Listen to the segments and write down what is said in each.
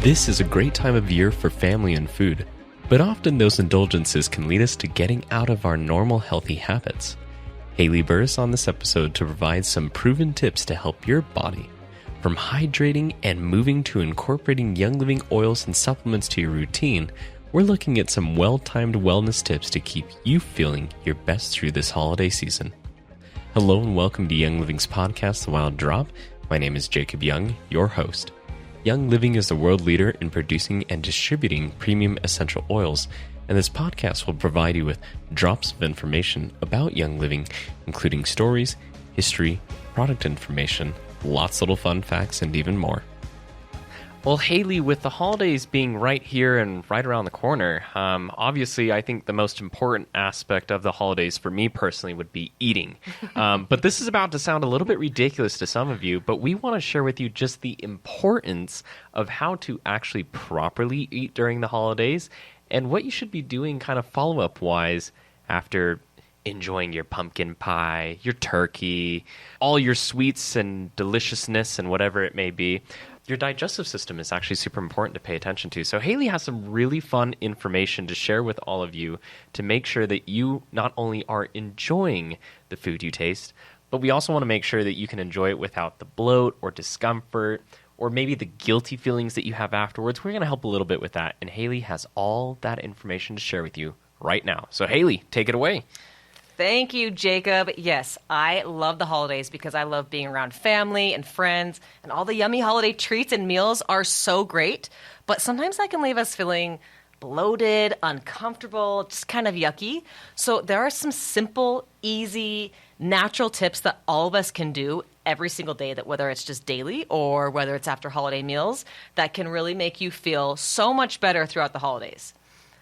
This is a great time of year for family and food, but often those indulgences can lead us to getting out of our normal healthy habits. Haley Burr is on this episode to provide some proven tips to help your body. From hydrating and moving to incorporating Young Living oils and supplements to your routine, we're looking at some well-timed wellness tips to keep you feeling your best through this holiday season. Hello and welcome to Young Living's podcast, The Wild Drop. My name is Jacob Young, your host. Young Living is the world leader in producing and distributing premium essential oils, and this podcast will provide you with drops of information about Young Living, including stories, history, product information, lots of little fun facts, and even more. Well, Haley, with the holidays being right here and right around the corner, obviously I think the most important aspect of the holidays for me personally would be eating. But this is about to sound a little bit ridiculous to some of you, but we want to share with you just the importance of how to actually properly eat during the holidays and what you should be doing kind of follow-up wise after enjoying your pumpkin pie, your turkey, all your sweets and deliciousness and whatever it may be. Your digestive system is actually super important to pay attention to. So Haley has some really fun information to share with all of you to make sure that you not only are enjoying the food you taste, but we also want to make sure that you can enjoy it without the bloat or discomfort or maybe the guilty feelings that you have afterwards. We're going to help a little bit with that. And Haley has all that information to share with you right now. So Haley, take it away. Thank you, Jacob. Yes, I love the holidays because I love being around family and friends, and all the yummy holiday treats and meals are so great. But sometimes that can leave us feeling bloated, uncomfortable, just kind of yucky. So there are some simple, easy, natural tips that all of us can do every single day, that whether it's just daily or whether it's after holiday meals, that can really make you feel so much better throughout the holidays.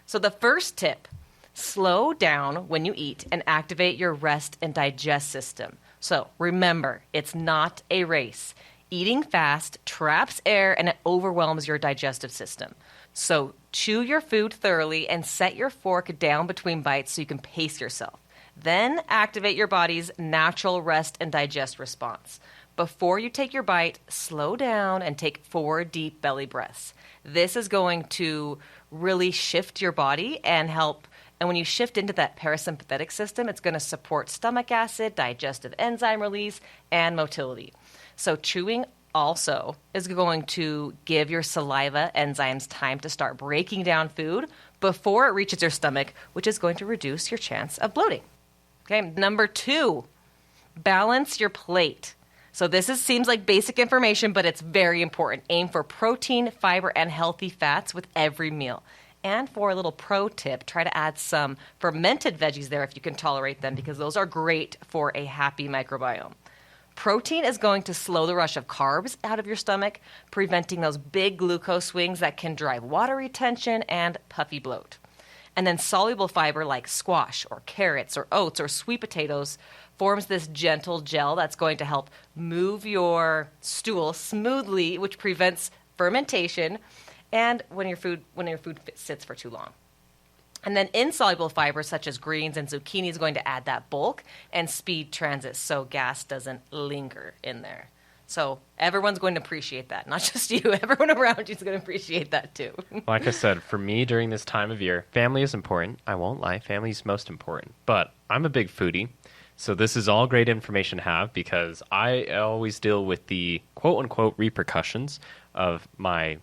So the first tip: slow down when you eat and activate your rest and digest system. So remember, it's not a race. Eating fast traps air and it overwhelms your digestive system. So chew your food thoroughly and set your fork down between bites so you can pace yourself. Then activate your body's natural rest and digest response. Before you take your bite, slow down and take 4 deep belly breaths. This is going to really shift your body and help. And when you shift into that parasympathetic system, it's going to support stomach acid, digestive enzyme release, and motility. So chewing also is going to give your saliva enzymes time to start breaking down food before it reaches your stomach, which is going to reduce your chance of bloating. Okay, number 2, balance your plate. So seems like basic information, but it's very important. Aim for protein, fiber, and healthy fats with every meal. And for a little pro tip, try to add some fermented veggies there if you can tolerate them, because those are great for a happy microbiome. Protein is going to slow the rush of carbs out of your stomach, preventing those big glucose swings that can drive water retention and puffy bloat. And then soluble fiber like squash or carrots or oats or sweet potatoes forms this gentle gel that's going to help move your stool smoothly, which prevents fermentation and when your food sits for too long. And then insoluble fibers such as greens and zucchini is going to add that bulk and speed transit so gas doesn't linger in there. So everyone's going to appreciate that, not just you. Everyone around you is going to appreciate that too. Like I said, for me during this time of year, family is important. I won't lie, family is most important. But I'm a big foodie, so this is all great information to have because I always deal with the quote-unquote repercussions of my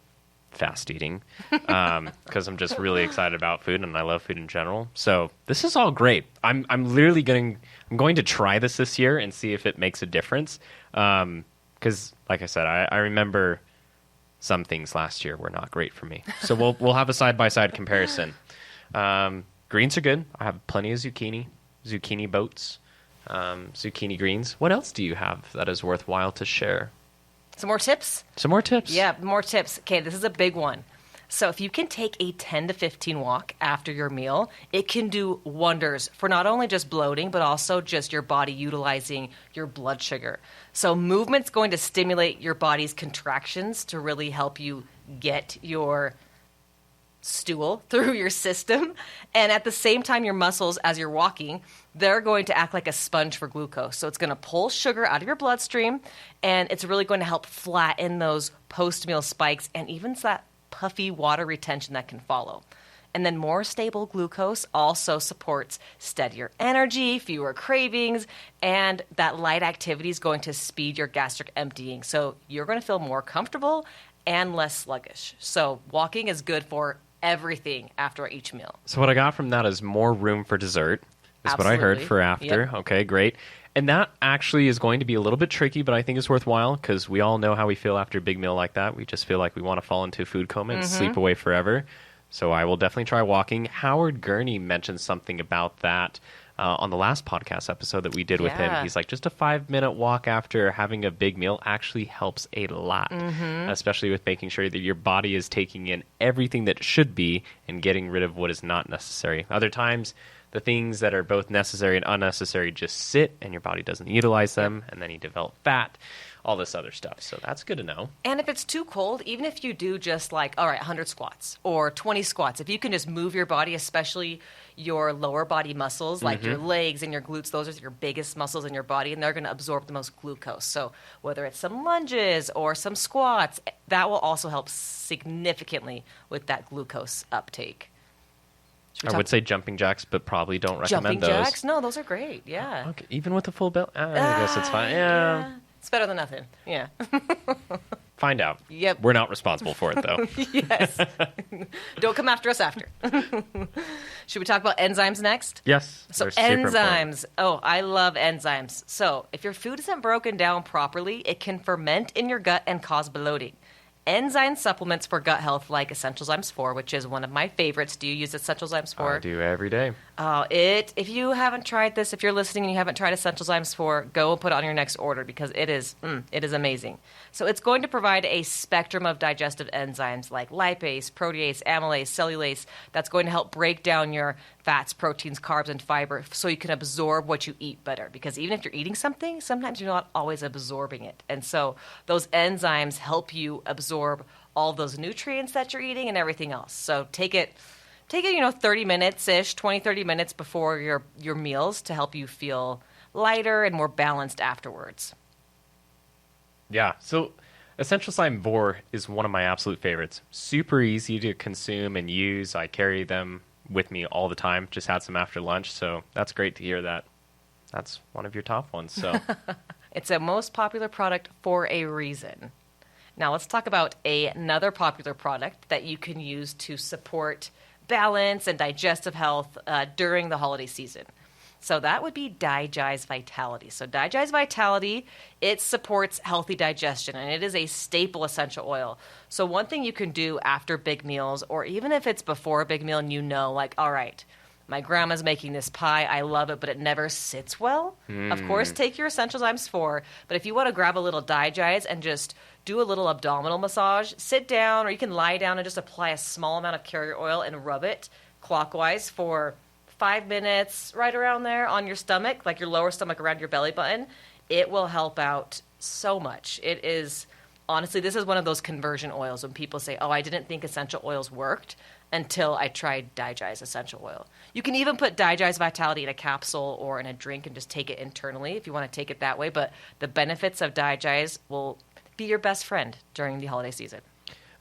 fast eating because I'm just really excited about food and I love food in general. So this is all great. I'm going to try this year and see if it makes a difference. Because like I said, I remember some things last year were not great for me. So we'll have a side-by-side comparison. Greens are good. I have plenty of zucchini boats, zucchini greens. What else do you have that is worthwhile to share? Some more tips? Some more tips. Yeah, more tips. Okay, this is a big one. So if you can take a 10 to 15 walk after your meal, it can do wonders for not only just bloating, but also just your body utilizing your blood sugar. So movement's going to stimulate your body's contractions to really help you get your stool through your system. And at the same time, your muscles, as you're walking, they're going to act like a sponge for glucose. So it's going to pull sugar out of your bloodstream, and it's really going to help flatten those post-meal spikes and even that puffy water retention that can follow. And then more stable glucose also supports steadier energy, fewer cravings, and that light activity is going to speed your gastric emptying. So you're going to feel more comfortable and less sluggish. So walking is good for everything after each meal. So what I got from that is more room for dessert, is what I heard for after. Yep. Okay, great. And that actually is going to be a little bit tricky, but I think it's worthwhile because we all know how we feel after a big meal like that. We just feel like we want to fall into a food coma and sleep away forever. So I will definitely try walking. Howard Gurney mentioned something about that on the last podcast episode that we did with him. He's like, just a 5-minute walk after having a big meal actually helps a lot, especially with making sure that your body is taking in everything that should be and getting rid of what is not necessary. Other times, the things that are both necessary and unnecessary just sit and your body doesn't utilize them, and then you develop fat, all this other stuff. So that's good to know. And if it's too cold, even if you do just like, all right, 100 squats or 20 squats, if you can just move your body, especially your lower body muscles, like your legs and your glutes, those are your biggest muscles in your body, and they're going to absorb the most glucose. So whether it's some lunges or some squats, that will also help significantly with that glucose uptake. I would say jumping jacks, but probably don't recommend those. Jumping jacks? No, those are great. Yeah. Okay. Even with a full belt? I guess it's fine. Yeah. It's better than nothing. Yeah. Find out. Yep. We're not responsible for it, though. Yes. Don't come after us after. Should we talk about enzymes next? Yes. So enzymes. Oh, I love enzymes. So if your food isn't broken down properly, it can ferment in your gut and cause bloating. Enzyme supplements for gut health like Essential Zymes 4, which is one of my favorites. Do you use Essential Zymes 4? I do every day. If you haven't tried this, if you're listening and you haven't tried Essential Zymes 4, go and put it on your next order because it is amazing. So it's going to provide a spectrum of digestive enzymes like lipase, protease, amylase, cellulase that's going to help break down your fats, proteins, carbs, and fiber so you can absorb what you eat better. Because even if you're eating something, sometimes you're not always absorbing it. And so those enzymes help you absorb all those nutrients that you're eating and everything else. So take it 30 minutes-ish, 20, 30 minutes before your meals to help you feel lighter and more balanced afterwards. Yeah, so Essential Zymes 4 is one of my absolute favorites. Super easy to consume and use. I carry them with me all the time. Just had some after lunch, so that's great to hear that. That's one of your top ones. So it's a most popular product for a reason. Now let's talk about another popular product that you can use to support balance and digestive health during the holiday season. So that would be Digest Vitality. So Digest Vitality, it supports healthy digestion, and it is a staple essential oil. So one thing you can do after big meals, or even if it's before a big meal and you know, like, all right, my grandma's making this pie, I love it, but it never sits well. Of course, take your Essential Zymes 4, but if you want to grab a little Digest and just do a little abdominal massage, sit down, or you can lie down and just apply a small amount of carrier oil and rub it clockwise for 5 minutes, right around there on your stomach, like your lower stomach around your belly button. It will help out so much. It is, honestly, this is one of those conversion oils when people say, oh, I didn't think essential oils worked until I tried Digest essential oil. You can even put Digest Vitality in a capsule or in a drink and just take it internally if you want to take it that way. But the benefits of Digest will be your best friend during the holiday season.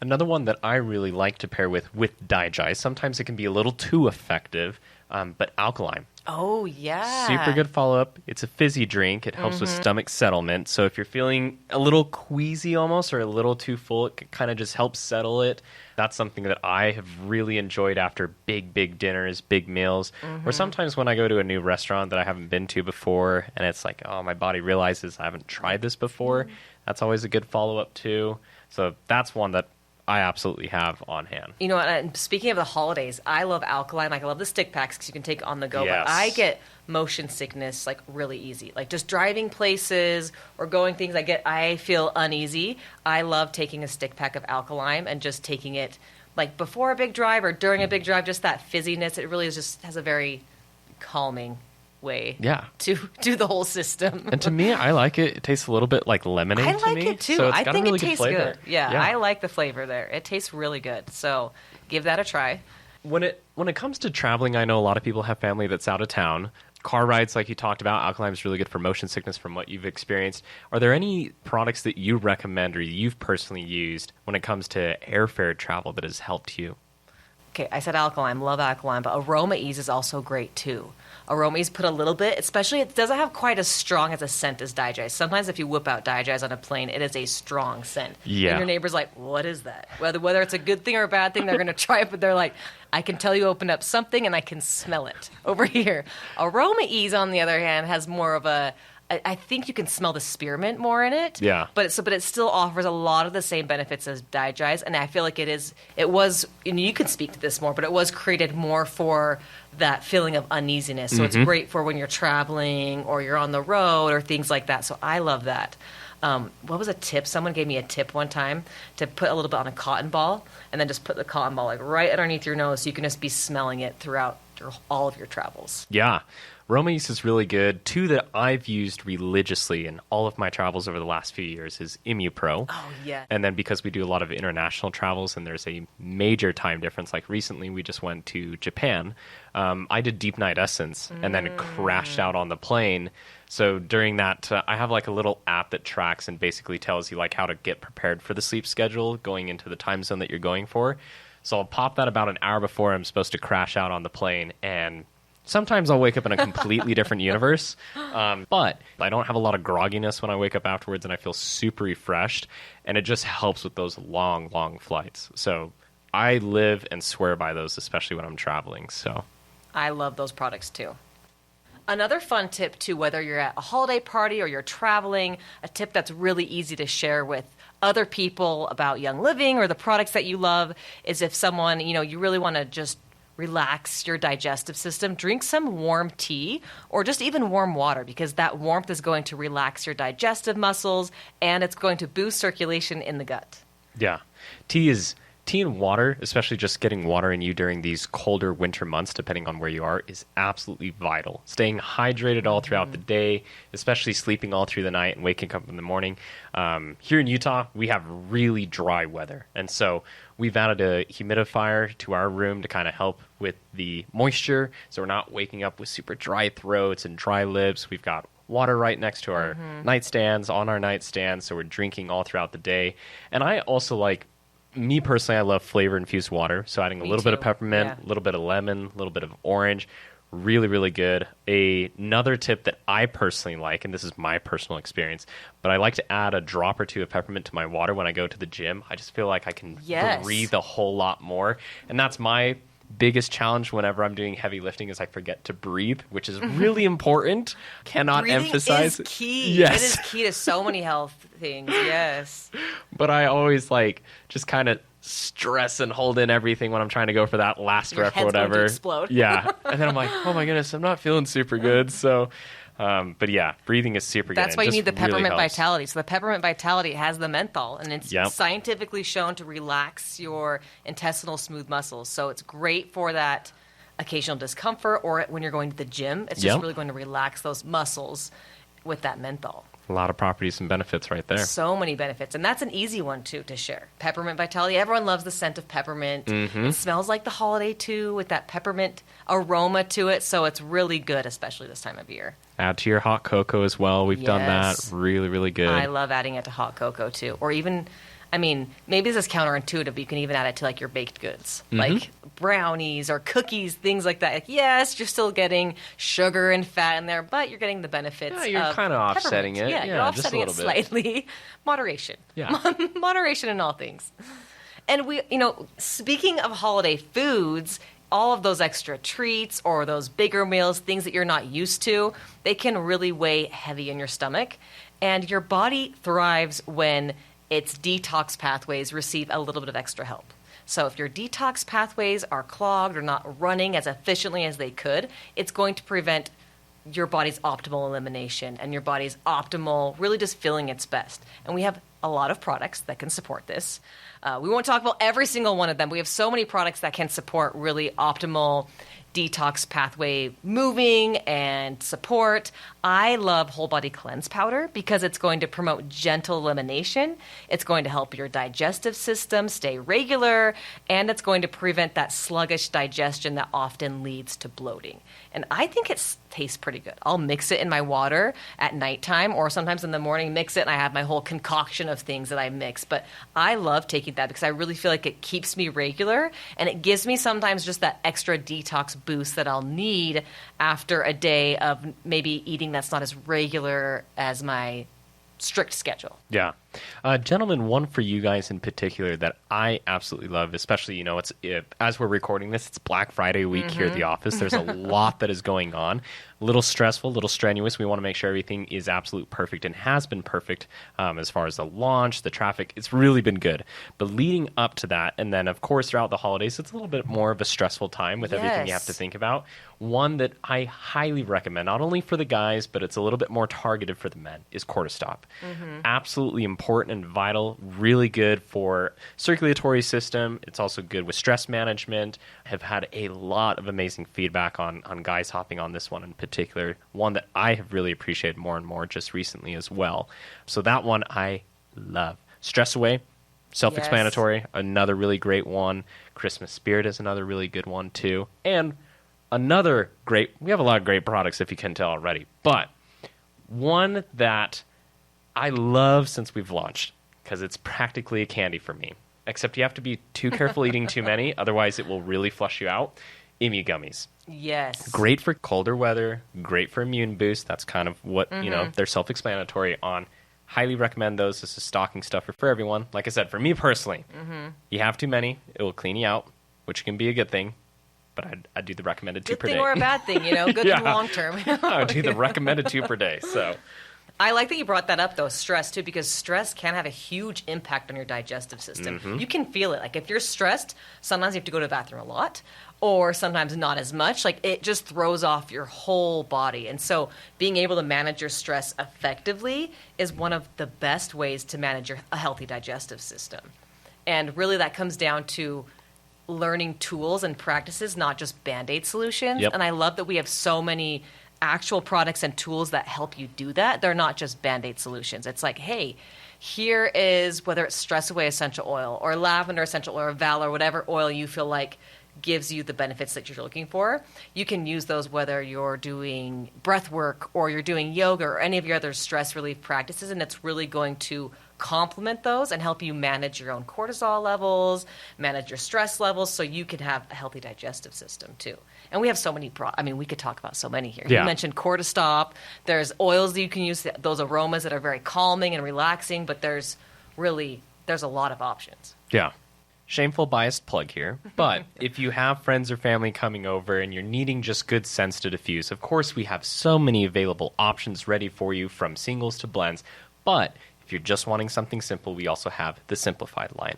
Another one that I really like to pair with Digest, sometimes it can be a little too effective, but alkaline. Oh, yeah. Super good follow-up. It's a fizzy drink. It helps with stomach settlement. So if you're feeling a little queasy almost or a little too full, it kind of just helps settle it. That's something that I have really enjoyed after big dinners, big meals. Or sometimes when I go to a new restaurant that I haven't been to before and it's like, oh, my body realizes I haven't tried this before. That's always a good follow-up too. So that's one that I absolutely have on hand. You know what? And speaking of the holidays, I love alkaline. Like, I love the stick packs because you can take on the go. Yes. But I get motion sickness like really easy. Like just driving places or going things, I feel uneasy. I love taking a stick pack of alkaline and just taking it like before a big drive or during a big drive. Just that fizziness. It really is just has a very calming way to do the whole system. And to me, I like it. It tastes a little bit like lemonade I like to me. it too. So it's I got think a really it tastes good. Yeah, I like the flavor there. It tastes really good. So give that a try. When it comes to traveling, I know a lot of people have family that's out of town. car rides, like you talked about. Alkaline is really good for motion sickness from what you've experienced. Are there any products that you recommend or you've personally used when it comes to airfare travel that has helped you? Okay, I said alkaline, love alkaline, but Aroma Ease is also great too. Aroma Ease put a little bit, especially it doesn't have quite as strong as a scent as Digest. Sometimes if you whip out Digest on a plane, it is a strong scent. Yeah. And your neighbor's like, what is that? Whether it's a good thing or a bad thing, they're going to try it, but they're like, I can tell you opened up something and I can smell it over here. Aroma Ease, on the other hand, has more of a, I think you can smell the spearmint more in it. Yeah. But it still offers a lot of the same benefits as Digest, and I feel like it was, and you can speak to this more, but it was created more for that feeling of uneasiness. So it's great for when you're traveling or you're on the road or things like that. So I love that. What was a tip? Someone gave me a tip one time to put a little bit on a cotton ball and then just put the cotton ball like right underneath your nose so you can just be smelling it throughout all of your travels. Yeah. Aroma Ease is really good. Two that I've used religiously in all of my travels over the last few years is ImmuPro. Oh, yeah. And then because we do a lot of international travels and there's a major time difference, like recently we just went to Japan, I did Deep Night Essence and then crashed out on the plane. So during that, I have like a little app that tracks and basically tells you like how to get prepared for the sleep schedule going into the time zone that you're going for. So I'll pop that about an hour before I'm supposed to crash out on the plane, and sometimes I'll wake up in a completely different universe, but I don't have a lot of grogginess when I wake up afterwards, and I feel super refreshed, and it just helps with those long, long flights. So I live and swear by those, especially when I'm traveling. So I love those products too. Another fun tip too, whether you're at a holiday party or you're traveling, a tip that's really easy to share with other people about Young Living or the products that you love is if someone, you really want to just relax your digestive system, drink some warm tea or just even warm water, because that warmth is going to relax your digestive muscles and it's going to boost circulation in the gut. Yeah. Tea and water, especially just getting water in you during these colder winter months, depending on where you are, is absolutely vital. Staying hydrated all throughout the day, especially sleeping all through the night and waking up in the morning. Here in Utah, we have really dry weather. And so we've added a humidifier to our room to kind of help with the moisture, so we're not waking up with super dry throats and dry lips. We've got water right next to our nightstands, on our nightstands, so we're drinking all throughout the day. And I also me personally, I love flavor-infused water, so adding a little bit of peppermint, a little bit of lemon, a little bit of orange, really, really good. Another tip that I personally like, and this is my personal experience, but I like to add a drop or two of peppermint to my water when I go to the gym. I just feel like I can breathe a whole lot more, and that's my biggest challenge whenever I'm doing heavy lifting is I forget to breathe, which is really important. Cannot emphasize. Breathing is key. Yes. It is key to so many health things. Yes. But I always just kind of stress and hold in everything when I'm trying to go for that last rep or whatever. Going to explode. Yeah. And then I'm like, oh my goodness, I'm not feeling super good. So but yeah, breathing is super good. That's why you need the Peppermint really Vitality. So the Peppermint Vitality has the menthol, and it's scientifically shown to relax your intestinal smooth muscles. So it's great for that occasional discomfort or when you're going to the gym. It's just really going to relax those muscles with that menthol. A lot of properties and benefits right there. So many benefits. And that's an easy one, too, to share. Peppermint Vitality. Everyone loves the scent of peppermint. It smells like the holiday, too, with that peppermint aroma to it. So it's really good, especially this time of year. Add to your hot cocoa as well. We've done that. Really, really good. I love adding it to hot cocoa, too. Or even, maybe this is counterintuitive, but you can even add it to, your baked goods. Like brownies or cookies, things like that. Yes, you're still getting sugar and fat in there, but you're getting the benefits of you're kind of offsetting it. Yeah, you're offsetting it slightly. Moderation. Yeah. Moderation in all things. And speaking of holiday foods, all of those extra treats or those bigger meals, things that you're not used to, they can really weigh heavy in your stomach. And your body thrives when its detox pathways receive a little bit of extra help. So if your detox pathways are clogged or not running as efficiently as they could, it's going to prevent your body's optimal elimination and your body's optimal really just feeling its best. And we have a lot of products that can support this. We won't talk about every single one of them. We have so many products that can support really optimal detox pathway moving and support. I love whole body cleanse powder because it's going to promote gentle elimination. It's going to help your digestive system stay regular, and it's going to prevent that sluggish digestion that often leads to bloating. And I think it tastes pretty good. I'll mix it in my water at nighttime, or sometimes in the morning, mix it, and I have my whole concoction of things that I mix. But I love taking that because I really feel like it keeps me regular, and it gives me sometimes just that extra detox boost that I'll need after a day of maybe eating that's not as regular as my strict schedule. Yeah. Gentlemen, one for you guys in particular that I absolutely love, especially, as we're recording this, it's Black Friday week here at the office. There's a lot that is going on. A little stressful, a little strenuous. We want to make sure everything is absolute perfect and has been perfect as far as the launch, the traffic. It's really been good. But leading up to that, and then, of course, throughout the holidays, it's a little bit more of a stressful time with everything you have to think about. One that I highly recommend, not only for the guys, but it's a little bit more targeted for the men, is Cortistop. Absolutely important and vital, really good for circulatory system. It's also good with stress management. Have had a lot of amazing feedback on guys hopping on this one in particular, one that I have really appreciated more and more just recently as well. So that one I love. Stress Away, self-explanatory, another really great one. Christmas Spirit is another really good one too. And another great, we have a lot of great products if you can tell already, but one that I love since we've launched, because it's practically a candy for me, except you have to be too careful eating too many, otherwise it will really flush you out. Emu gummies. Yes. Great for colder weather, great for immune boost. That's kind of what, they're self-explanatory on. Highly recommend those. This is stocking stuffer for everyone. Like I said, for me personally, you have too many, it will clean you out, which can be a good thing. But I'd do the recommended 2 per day. Good thing or a bad thing, Good in the long term. I would do the recommended 2 per day, so... I like that you brought that up, though, stress, too, because stress can have a huge impact on your digestive system. You can feel it. Like, if you're stressed, sometimes you have to go to the bathroom a lot, or sometimes not as much. Like, it just throws off your whole body. And so being able to manage your stress effectively is one of the best ways to manage a healthy digestive system. And really that comes down to learning tools and practices, not just Band-Aid solutions. Yep. And I love that we have so many actual products and tools that help you do that. They're not just Band-Aid solutions. It's like, hey, here is, whether it's Stress Away essential oil or lavender essential oil or Valor, whatever oil you feel like gives you the benefits that you're looking for. You can use those whether you're doing breath work or you're doing yoga or any of your other stress relief practices, and it's really going to complement those and help you manage your own cortisol levels, manage your stress levels, so you can have a healthy digestive system too. And we have so many we could talk about so many here. Yeah. You mentioned Cortistop. There's oils that you can use, those aromas that are very calming and relaxing, but there's a lot of options. Yeah. Shameful biased plug here, but if you have friends or family coming over and you're needing just good scents to diffuse, of course we have so many available options ready for you, from singles to blends, but if you're just wanting something simple, we also have the Simplified line.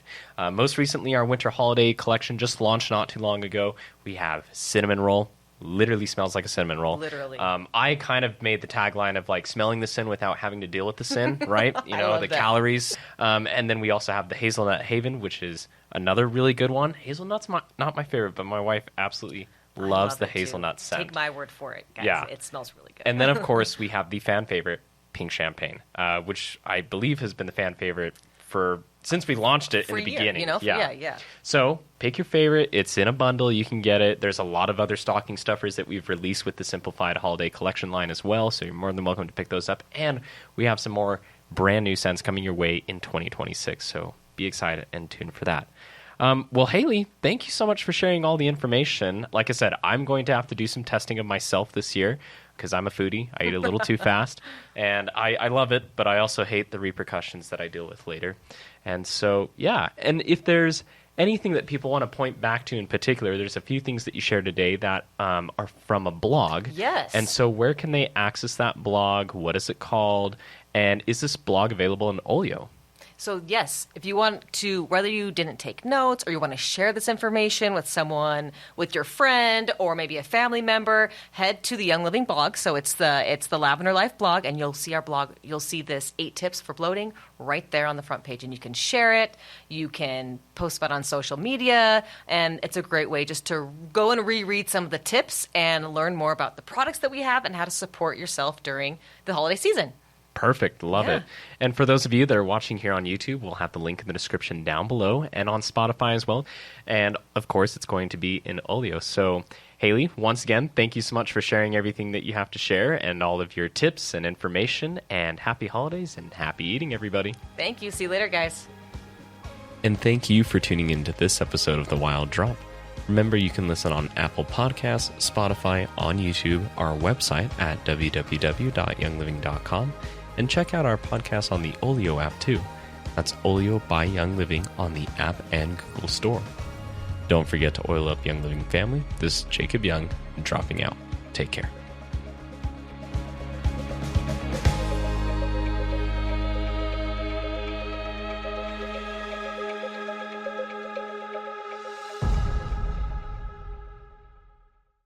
Most recently, our winter holiday collection just launched not too long ago. We have cinnamon roll. Literally smells like a cinnamon roll. Literally. I kind of made the tagline of like smelling the sin without having to deal with the sin, right? I love the that. calories. And then we also have the Hazelnut Haven, which is another really good one. Hazelnut's not my favorite, but my wife absolutely loves the hazelnut scent. Take my word for it, guys. Yeah. It smells really good. And then, of course, we have the fan favorite, Pink Champagne, which I believe has been the fan favorite since we launched it in the beginning. Yeah. So pick your favorite. It's in a bundle. You can get it. There's a lot of other stocking stuffers that we've released with the Simplified Holiday Collection line as well, so you're more than welcome to pick those up. And we have some more brand new scents coming your way in 2026, so be excited and tune for that. Well, Haley, thank you so much for sharing all the information. Like I said, I'm going to have to do some testing of myself this year because I'm a foodie. I eat a little too fast, and I love it, but I also hate the repercussions that I deal with later. And so, yeah. And if there's anything that people want to point back to in particular, there's a few things that you shared today that are from a blog. Yes. And so where can they access that blog? What is it called? And is this blog available in Olio? So yes, if you want to, whether you didn't take notes or you want to share this information with someone, with your friend or maybe a family member, head to the Young Living blog. So it's the Lavender Life blog, and you'll see our blog. You'll see this 8 tips for bloating right there on the front page, and you can share it. You can post about it on social media, and it's a great way just to go and reread some of the tips and learn more about the products that we have and how to support yourself during the holiday season. Perfect. Love it. And for those of you that are watching here on YouTube, we'll have the link in the description down below and on Spotify as well. And of course, it's going to be in Olio. So Haley, once again, thank you so much for sharing everything that you have to share and all of your tips and information. And happy holidays and happy eating, everybody. Thank you. See you later, guys. And thank you for tuning into this episode of The Wild Drop. Remember, you can listen on Apple Podcasts, Spotify, on YouTube, our website at www.youngliving.com, and check out our podcast on the Olio app too. That's Olio by Young Living on the app and Google Store. Don't forget to oil up Young Living family. This is Jacob Young, dropping out. Take care.